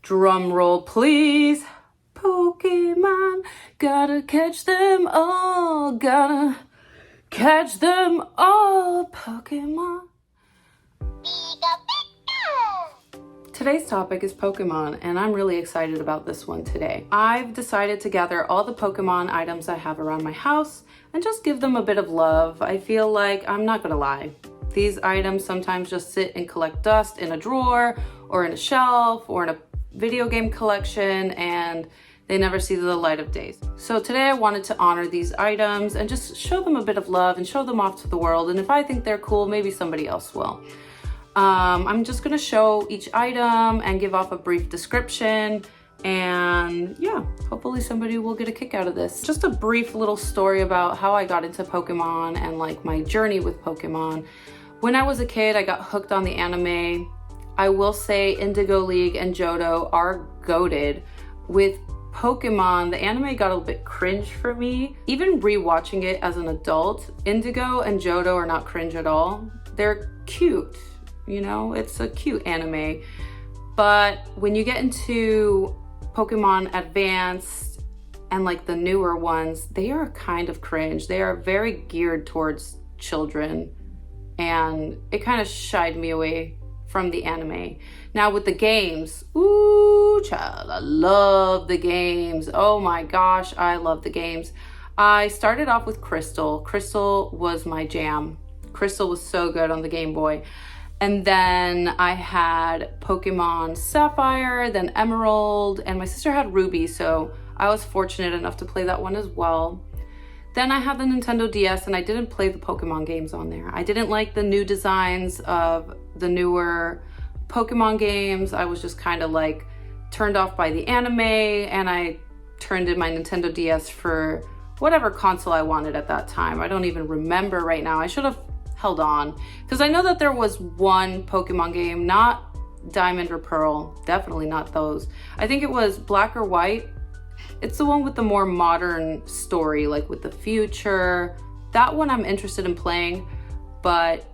Drum roll, please. Pokemon, gotta catch them all, gotta catch them all, Pokemon. Today's topic is Pokemon, and I'm really excited about this one today. I've decided to gather all the Pokemon items I have around my house and just give them a bit of love. I feel like, I'm not gonna lie, these items sometimes just sit and collect dust in a drawer or in a shelf or in a video game collection, and they never see the light of day. So today I wanted to honor these items and just show them a bit of love and show them off to the world. And if I think they're cool, maybe somebody else will. I'm just gonna show each item and give off a brief description, and yeah, hopefully somebody will get a kick out of this. Just a brief little story about how I got into Pokemon and like my journey with Pokemon. When I was a kid, I got hooked on the anime. I will say Indigo League and Johto are goated. With Pokemon, the anime got a little bit cringe for me. Even rewatching it as an adult, Indigo and Johto are not cringe at all. They're cute, you know, it's a cute anime. But when you get into Pokemon Advanced and like the newer ones, they are kind of cringe. They are very geared towards children, and it kind of shied me away from the anime. Now with the games, ooh child, I love the games. Oh my gosh, I love the games. I started off with Crystal. Crystal was my jam. Crystal was so good on the Game Boy. And then I had Pokemon Sapphire, then Emerald, and my sister had Ruby, so I was fortunate enough to play that one as well. Then I had the Nintendo DS, and I didn't play the Pokemon games on there. I didn't like the new designs of the newer Pokemon games. I was just kind of like turned off by the anime, and I turned in my Nintendo DS for whatever console I wanted at that time. I don't even remember right now. I should have held on, because I know that there was one Pokemon game, not Diamond or Pearl, definitely not those. I think it was Black or White. It's the one with the more modern story, like with the future. That one I'm interested in playing, but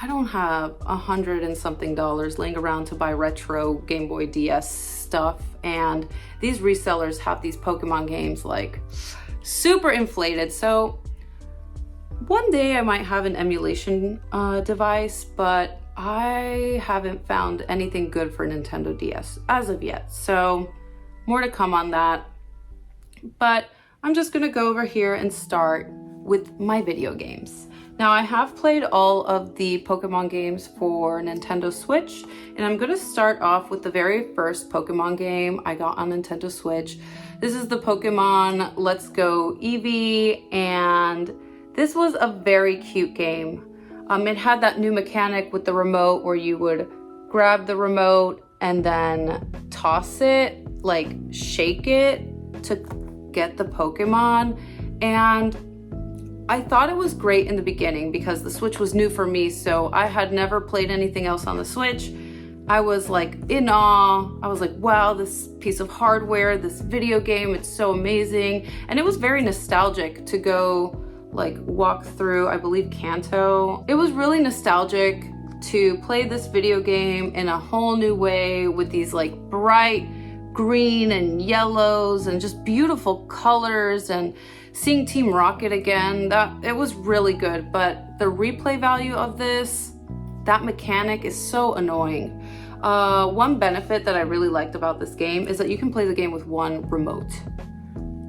I don't have $100 and something laying around to buy retro Game Boy DS stuff. And these resellers have these Pokemon games like super inflated. So one day I might have an emulation device, but I haven't found anything good for Nintendo DS as of yet. So more to come on that. But I'm just gonna go over here and start with my video games. Now I have played all of the Pokemon games for Nintendo Switch, and I'm gonna start off with the very first Pokemon game I got on Nintendo Switch. This is the Pokemon Let's Go Eevee, and this was a very cute game. It had that new mechanic with the remote where you would grab the remote and then toss it, like shake it to get the Pokemon. And I thought it was great in the beginning because the Switch was new for me, so I had never played anything else on the Switch. I was like in awe. I was like, wow, this piece of hardware, this video game, it's so amazing. And it was very nostalgic to go like walk through, I believe, Kanto. It was really nostalgic to play this video game in a whole new way with these like bright green and yellows and just beautiful colors, and seeing Team Rocket again, it was really good. But the replay value of this, that mechanic is so annoying. One benefit that I really liked about this game is that you can play the game with one remote.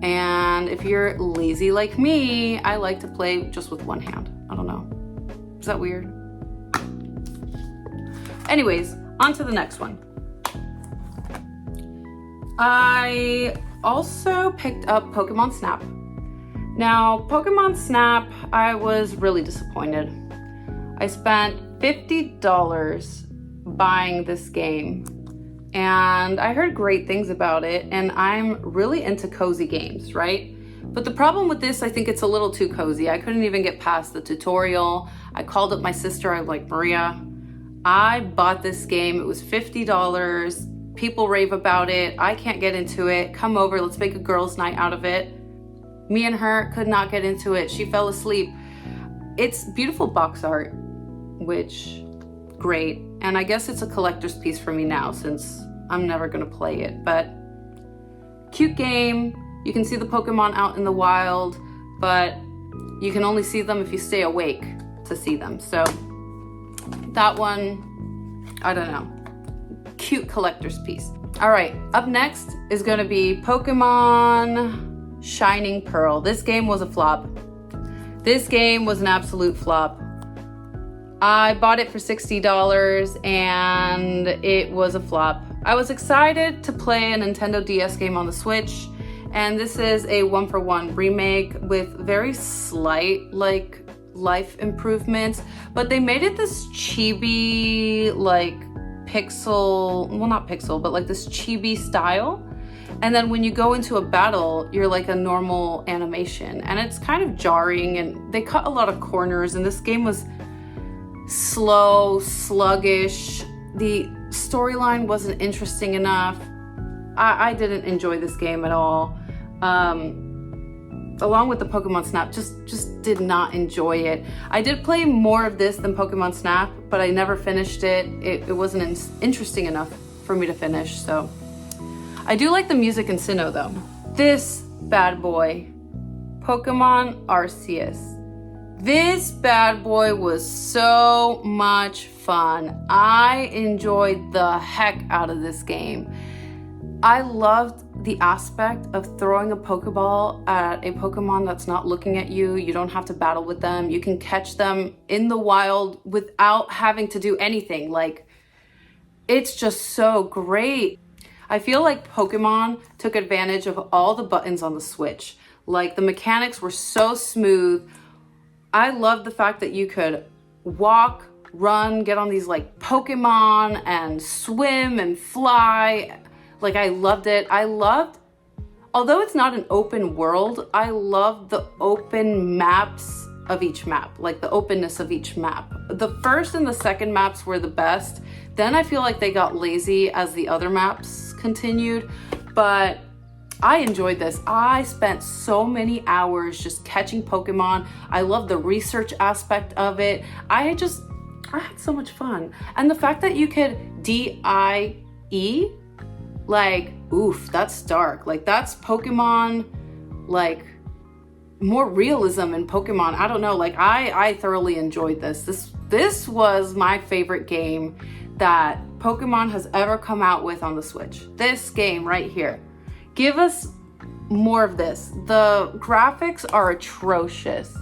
And if you're lazy like me, I like to play just with one hand. I don't know. Is that weird? Anyways, on to the next one. I also picked up Pokemon Snap. Now, Pokemon Snap, I was really disappointed. I spent $50 buying this game, and I heard great things about it, and I'm really into cozy games, right? But the problem with this, I think it's a little too cozy. I couldn't even get past the tutorial. I called up my sister. I was like, Maria, I bought this game. It was $50. People rave about it. I can't get into it. Come over, let's make a girls' night out of it. Me and her could not get into it. She fell asleep. It's beautiful box art, which, great. And I guess it's a collector's piece for me now since I'm never gonna play it, but cute game. You can see the Pokemon out in the wild, but you can only see them if you stay awake to see them. So that one, I don't know, cute collector's piece. All right, up next is gonna be Pokemon Shining Pearl. This game was a flop. This game was an absolute flop. I bought it for $60 and it was a flop. I was excited to play a Nintendo DS game on the Switch, and this is a 1-for-1 remake with very slight like life improvements, but they made it this chibi like pixel, well not pixel, but like this chibi style. And then when you go into a battle, you're like a normal animation, and it's kind of jarring, and they cut a lot of corners, and this game was slow, sluggish. The storyline wasn't interesting enough. I didn't enjoy this game at all. Along with the Pokemon Snap, just did not enjoy it. I did play more of this than Pokemon Snap, but I never finished it. It wasn't interesting enough for me to finish, so. I do like the music in Sinnoh though. This bad boy, Pokemon Arceus. This bad boy was so much fun. I enjoyed the heck out of this game. I loved the aspect of throwing a Pokeball at a Pokemon that's not looking at you. You don't have to battle with them. You can catch them in the wild without having to do anything. Like, it's just so great. I feel like Pokemon took advantage of all the buttons on the Switch. Like, the mechanics were so smooth. I love the fact that you could walk, run, get on these like Pokemon and swim and fly. Like, I loved it. Although it's not an open world, I love the open maps of each map, like the openness of each map. The first and the second maps were the best. Then I feel like they got lazy as the other maps continued, but I enjoyed this. I spent so many hours just catching Pokemon. I love the research aspect of it. I had so much fun. And the fact that you could D-I-E, like, oof, that's dark. Like, that's Pokemon, like, more realism in Pokemon. I don't know, like, I thoroughly enjoyed this. This was my favorite game that Pokemon has ever come out with on the Switch. This game right here. Give us more of this. The graphics are atrocious.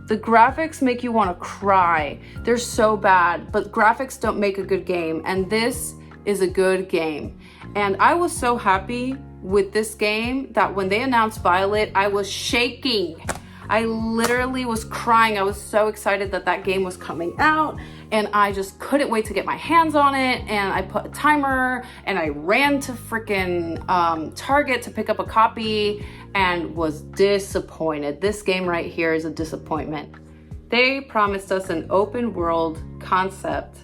The graphics make you want to cry. They're so bad, but graphics don't make a good game, and this is a good game. And I was so happy with this game that when they announced Violet, I was shaking. I literally was crying. I was so excited that that game was coming out, and I just couldn't wait to get my hands on it. And I put a timer, and I ran to freaking Target to pick up a copy and was disappointed. This game right here is a disappointment. They promised us an open world concept,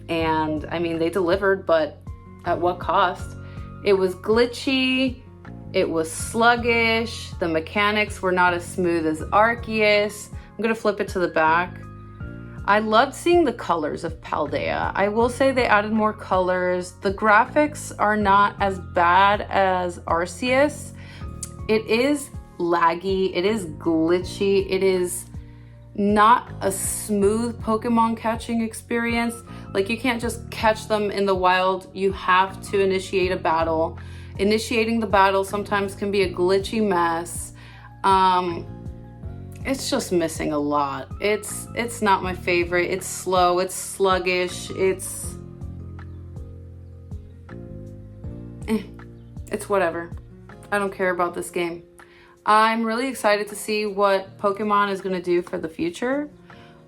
and I mean, they delivered, but at what cost? It was glitchy. It was sluggish. The mechanics were not as smooth as Arceus. I'm gonna flip it to the back. I loved seeing the colors of Paldea. I will say they added more colors. The graphics are not as bad as Arceus. It is laggy, it is glitchy, it is not a smooth Pokemon catching experience. Like, you can't just catch them in the wild. You have to initiate a battle. Initiating the battle sometimes can be a glitchy mess. It's just missing a lot. It's not my favorite. It's slow, it's sluggish, it's whatever. I don't care about this game. I'm really excited to see what Pokemon is gonna do for the future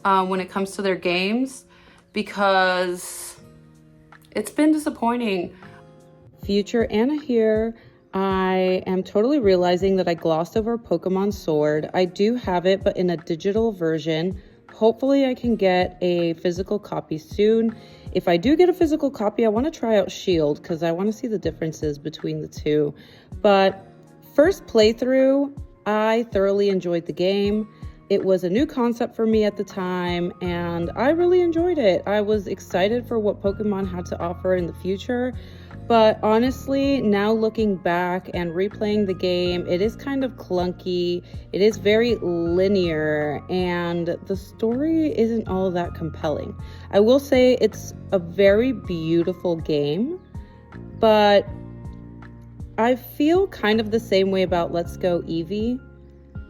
when it comes to their games, because it's been disappointing. Future Anna here. I am totally realizing that I glossed over Pokemon Sword. I do have it, but in a digital version. Hopefully I can get a physical copy soon. If I do get a physical copy, I want to try out Shield because I want to see the differences between the two. But first playthrough, I thoroughly enjoyed the game. It was a new concept for me at the time, and I really enjoyed it. I was excited for what Pokemon had to offer in the future, but honestly, now looking back and replaying the game, it is kind of clunky. It is very linear, and the story isn't all that compelling. I will say it's a very beautiful game, but I feel kind of the same way about Let's Go Eevee.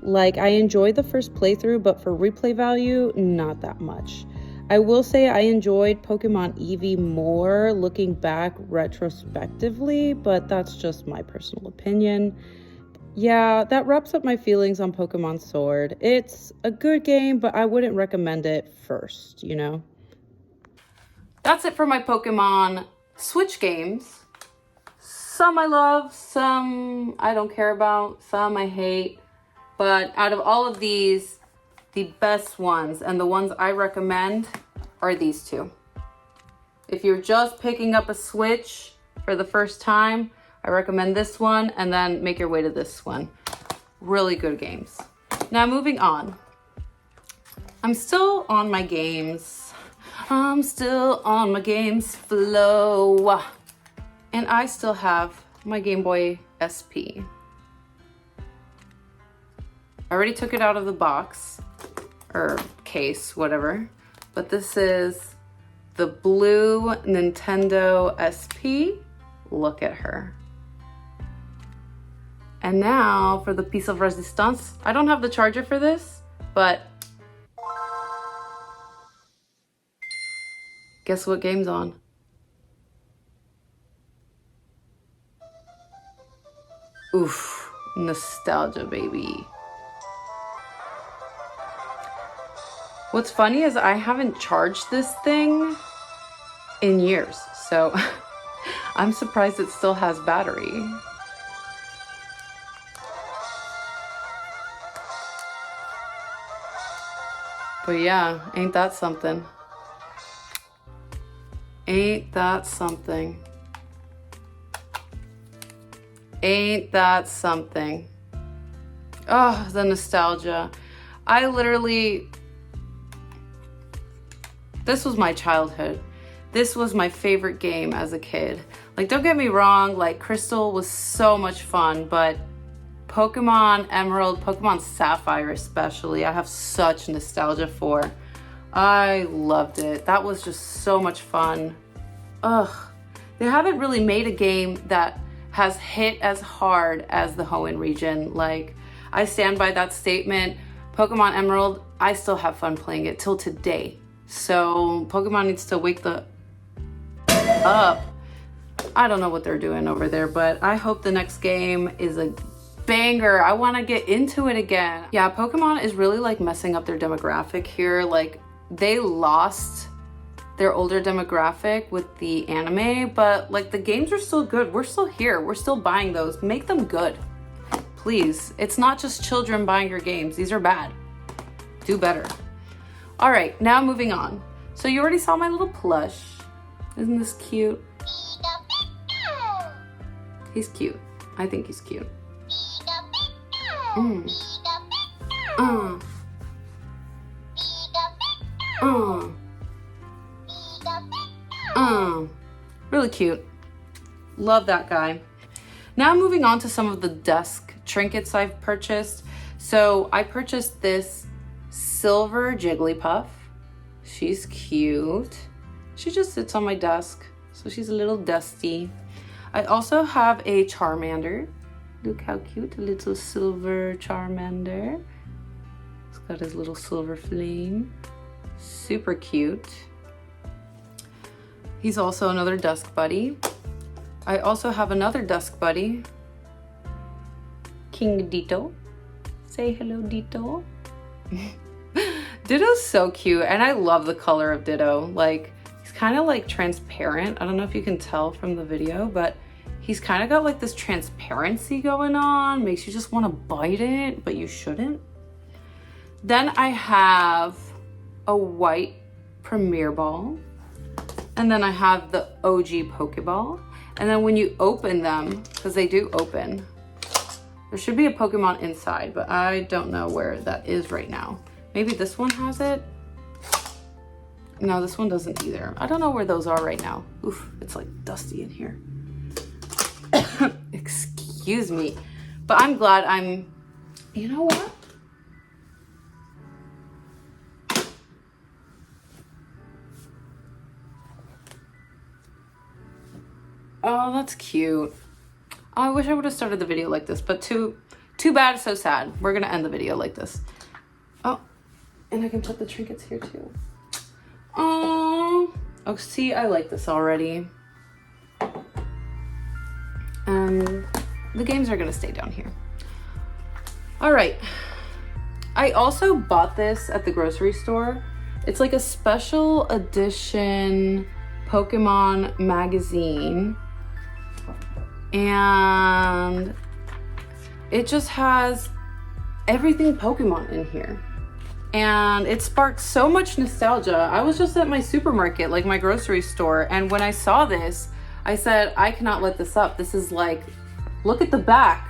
Like, I enjoyed the first playthrough, but for replay value, not that much. I will say I enjoyed Pokemon Eevee more looking back retrospectively, but that's just my personal opinion. Yeah, that wraps up my feelings on Pokemon Sword. It's a good game, but I wouldn't recommend it first, you know? That's it for my Pokemon Switch games. Some I love, some I don't care about, some I hate. But out of all of these, the best ones and the ones I recommend are these two. If you're just picking up a Switch for the first time, I recommend this one, and then make your way to this one. Really good games. Now moving on. I'm still on my games. I'm still on my games flow. And I still have my Game Boy SP. I already took it out of the box, or case, whatever. But this is the blue Nintendo SP. Look at her. And now for the piece of resistance. I don't have the charger for this, but guess what game's on? Oof, nostalgia, baby. What's funny is I haven't charged this thing in years, so I'm surprised it still has battery. But yeah, ain't that something? Ain't that something? Ain't that something? Oh, the nostalgia. I literally, this was my childhood. This was my favorite game as a kid. Like, don't get me wrong, like Crystal was so much fun, but Pokemon Emerald, Pokemon Sapphire especially, I have such nostalgia for. I loved it. That was just so much fun. Ugh, they haven't really made a game that has hit as hard as the Hoenn region. Like, I stand by that statement. Pokemon Emerald, I still have fun playing it till today. So Pokemon needs to wake the up. I don't know what they're doing over there, but I hope the next game is a banger. I want to get into it again. Yeah, Pokemon is really like messing up their demographic here. Like, they lost their older demographic with the anime, but like the games are still good. We're still here. We're still buying those. Make them good, please. It's not just children buying your games. These are bad. Do better. All right, now moving on. So you already saw my little plush. Isn't this cute? He's cute. I think he's cute. Really cute. Love that guy. Now moving on to some of the desk trinkets I've purchased. So I purchased this silver Jigglypuff. She's cute. She just sits on my desk, so she's a little dusty. I also have a Charmander. Look how cute, a little silver Charmander. He's got his little silver flame. Super cute. He's also another dusk buddy. I also have another dusk buddy, King Ditto. Say hello, Ditto. Ditto's so cute, and I love the color of Ditto. Like, he's kind of like transparent. I don't know if you can tell from the video, but he's kind of got like this transparency going on. Makes you just want to bite it, but you shouldn't. Then I have a white Premier Ball. And then I have the OG Pokeball. And then when you open them, because they do open, there should be a Pokemon inside, but I don't know where that is right now. Maybe this one has it. No, this one doesn't either. I don't know where those are right now. Oof, it's like dusty in here. Excuse me. But I'm glad you know what? Oh, that's cute. Oh, I wish I would have started the video like this, but too bad, so sad. We're gonna end the video like this. Oh, and I can put the trinkets here too. Oh, see, I like this already. And the games are gonna stay down here. All right. I also bought this at the grocery store. It's like a special edition Pokemon magazine. And it just has everything Pokemon in here. And it sparked so much nostalgia. I was just at my supermarket, like my grocery store, and when I saw this, I said, I cannot let this up. This is like, look at the back.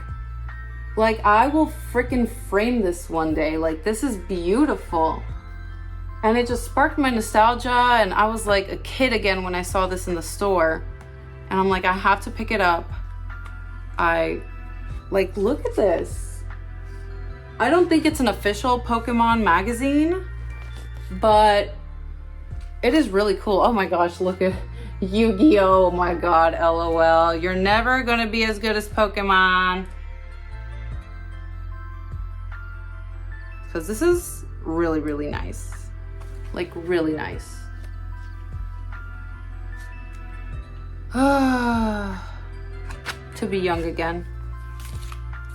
Like, I will freaking frame this one day. Like, this is beautiful. And it just sparked my nostalgia, and I was like a kid again when I saw this in the store. And I'm like, I have to pick it up. Like, look at this. I don't think it's an official Pokemon magazine, but it is really cool. Oh my gosh, look at Yu-Gi-Oh! Oh my god, LOL. You're never gonna be as good as Pokemon. Because this is really, really nice. Like, really nice. To be young again.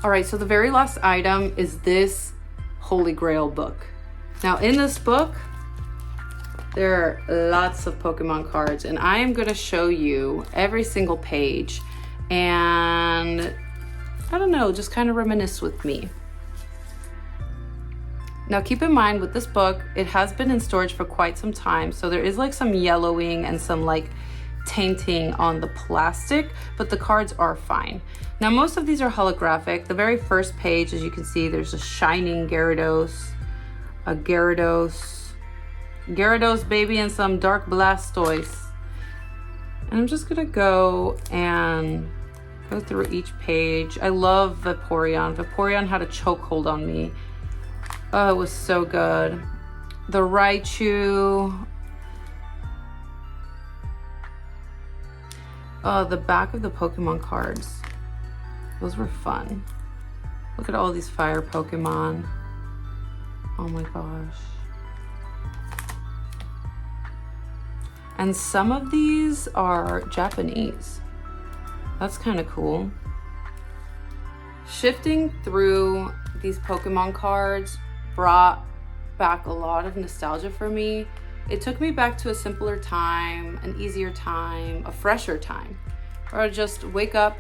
All right, so the very last item is this Holy Grail book. Now, in this book, there are lots of Pokemon cards, and I am gonna show you every single page, and I don't know, just kind of reminisce with me. Now, keep in mind with this book, it has been in storage for quite some time, so there is like some yellowing and some like tainting on the plastic, but the cards are fine. Now, most of these are holographic. The very first page, as you can see, there's a shining Gyarados, a Gyarados baby, and some Dark Blastoise. And I'm just gonna go and go through each page. I love Vaporeon. Vaporeon had a chokehold on me. Oh, it was so good. The Raichu. Oh, the back of the Pokemon cards. Those were fun. Look at all these fire Pokemon. Oh my gosh. And some of these are Japanese. That's kind of cool. Shifting through these Pokemon cards brought back a lot of nostalgia for me. It took me back to a simpler time, an easier time, a fresher time. Or I'd just wake up,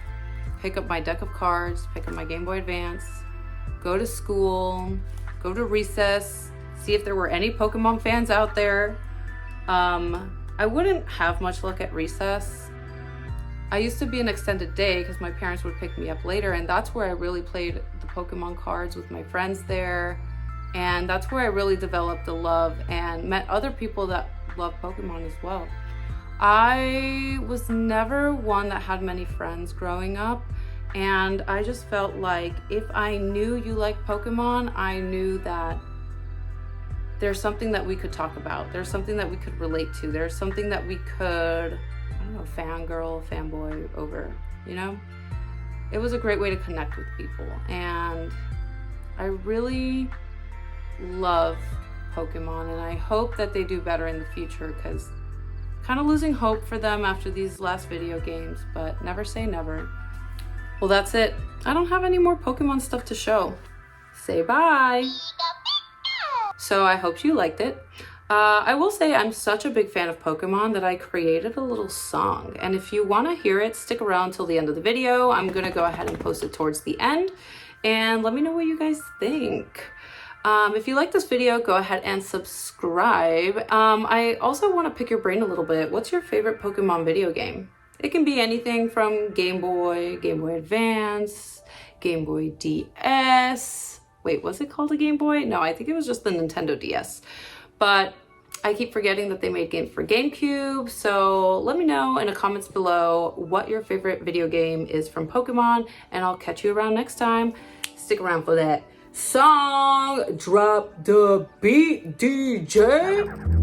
pick up my deck of cards, pick up my Game Boy Advance, go to school, go to recess, see if there were any Pokemon fans out there. I wouldn't have much luck at recess. I used to be an extended day because my parents would pick me up later, and that's where I really played the Pokemon cards with my friends there. And that's where I really developed a love and met other people that love Pokemon as well. I was never one that had many friends growing up, and I just felt like if I knew you liked Pokemon, I knew that there's something that we could talk about. There's something that we could relate to. There's something that we could, I don't know, fangirl, fanboy over, you know? It was a great way to connect with people, and I really love Pokemon, and I hope that they do better in the future, because kind of losing hope for them after these last video games, but never say never. Well, that's it. I don't have any more Pokemon stuff to show. Say bye. So I hope you liked it. I will say I'm such a big fan of Pokemon that I created a little song, and if you want to hear it, stick around till the end of the video. I'm gonna go ahead and post it towards the end, and let me know what you guys think. If you like this video, go ahead and subscribe. I also want to pick your brain a little bit. What's your favorite Pokemon video game? It can be anything from Game Boy, Game Boy Advance, Game Boy DS, Wait, was it called a Game Boy? No, I think it was just the Nintendo DS. But I keep forgetting that they made games for GameCube, so let me know in the comments below what your favorite video game is from Pokemon, and I'll catch you around next time. Stick around for that song. Drop the beat, DJ.